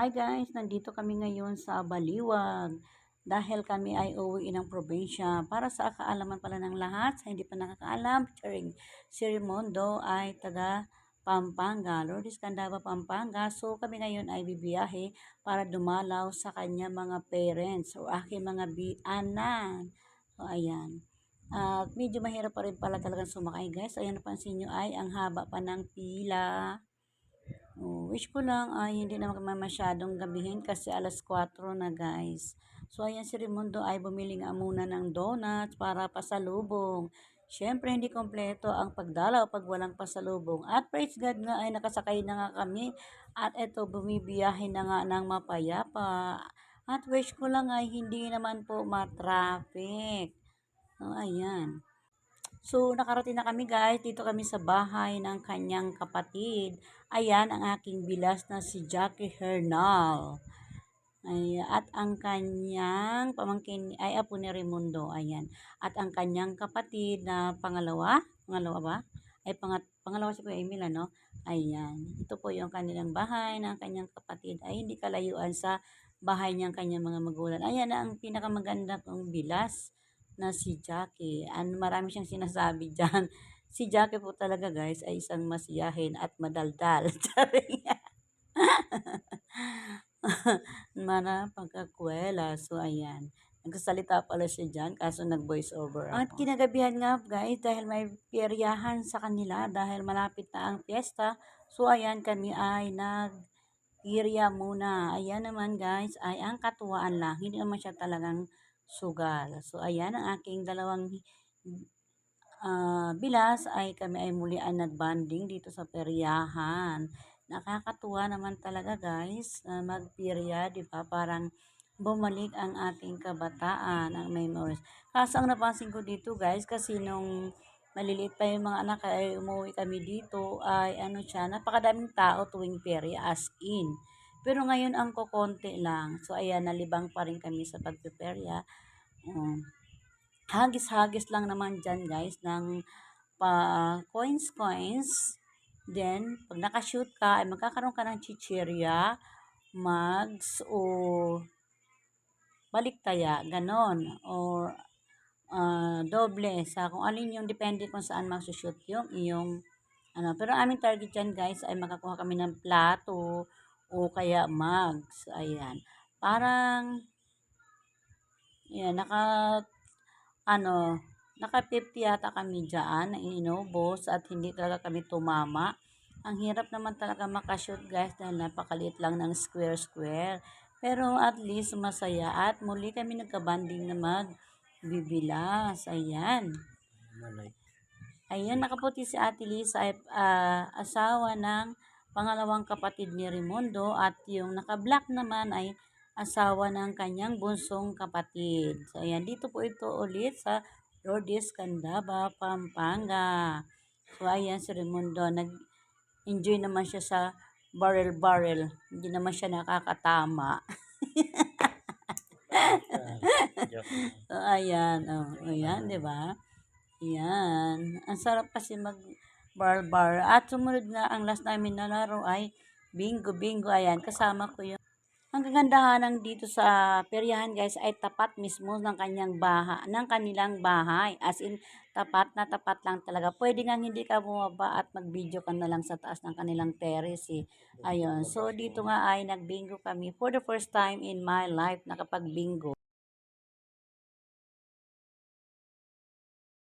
Hi guys, nandito kami ngayon sa Baliwag dahil kami ay uuwi ng probinsya. Para sa kaalaman pala ng lahat, sa hindi pa nakakaalam, si Raimundo ay taga Pampanga, Lourdes, Candaba, Pampanga. So kami ngayon ay bibiyahe para dumalaw sa kanya mga parents o aking mga bianan. So ayan. At medyo mahirap pa rin pala talagang sumakay guys. Ayan, napansin nyo ay ang haba pa ng pila. Oh, wish ko lang ay hindi na masyadong gabihin kasi alas 4 na guys. So ayan, si Raimundo ay bumili nga muna ng donuts para pasalubong. Siyempre hindi kompleto ang pagdalaw pag walang pasalubong. At praise God nga ay nakasakay na nga kami. At eto bumibiyahe na nga ng mapayapa. At wish ko lang ay hindi naman po matraffic. So ayan. So, nakarating na kami guys. Dito kami sa bahay ng kanyang kapatid. Ayan ang aking bilas na si Jackie Hernal. Ay, at ang kanyang pamangkin ay apo ni Raimundo. Ayan. At ang kanyang kapatid na pangalawa. Pangalawa ba? Ay, pangalawa si Kuya Emil, ano? Ayan. Ito po yung kanilang bahay ng kanyang kapatid. Ay, hindi kalayuan sa bahay niyang kanyang mga magulang. Ayan na ang pinakamaganda kong bilas na si Jackie. Marami siyang sinasabi dyan. Si Jackie po talaga guys ay isang masiyahin at madaldal. Charing. Mana pagkakwela. So ayan. Nagsasalita pala siya dyan kaso nag-voice over ako. At kinagabihan nga guys dahil may peryahan sa kanila dahil malapit na ang fiesta. So ayan, kami ay nag-iriya muna. Ayan naman guys ay ang katuwaan lang. Hindi naman siya talagang sugal. So ayan ang aking dalawang bilas ay kami ay mulian nagbanding dito sa peryahan. Nakakatuwa naman talaga guys na magpirya, di ba? Parang bumalik ang ating kabataan, ang memories. Kaso ang napansin ko dito guys, kasi nung maliliit pa yung mga anak ay umuwi kami dito, ay ano siya, napakadaming tao tuwing perya as in. Pero ngayon ang kokonti lang. So ayan, nalibang pa rin kami sa pagpiperya. Hagis-hagis lang naman dyan guys ng coins. Then, pag nakashoot ka, ay magkakaroon ka ng chichirya, mags, o baliktaya, ganon. Or doble sa kung alin yung depende kung saan magsushoot yung iyong ano. Pero aming target dyan guys ay makakuha kami ng plato o kaya mugs. Ayan. Parang, yan, naka 50 yata kami dyan na inubos at hindi talaga kami tumama. Ang hirap naman talaga makashoot guys dahil napakaliit lang ng square. Pero at least masaya at muli kami nagkabanding na magbibilas. Ayan. Ayan, nakaputi si Ate Lisa ay asawa ng pangalawang kapatid ni Raimundo at yung naka-black naman ay asawa ng kanyang bunsong kapatid. So, ayan, dito po ito ulit sa Lourdes, Candaba, Pampanga. So, ayan si Raimundo, nag-enjoy naman siya sa barrel. Hindi naman siya nakakatama. So, ayan, ayan, di ba? Yan. Ang sarap kasi mag-bar. At sumunod nga, ang last namin na laro ay bingo. Ayan, kasama ko yung ang kagandahan ng dito sa peryahan guys ay tapat mismo ng kanilang bahay. As in, tapat na tapat lang talaga. Pwede nga hindi ka bumaba at mag-video ka na lang sa taas ng kanilang terrace eh. Ayun. So, dito nga ay nag-bingo kami for the first time in my life nakapag-bingo.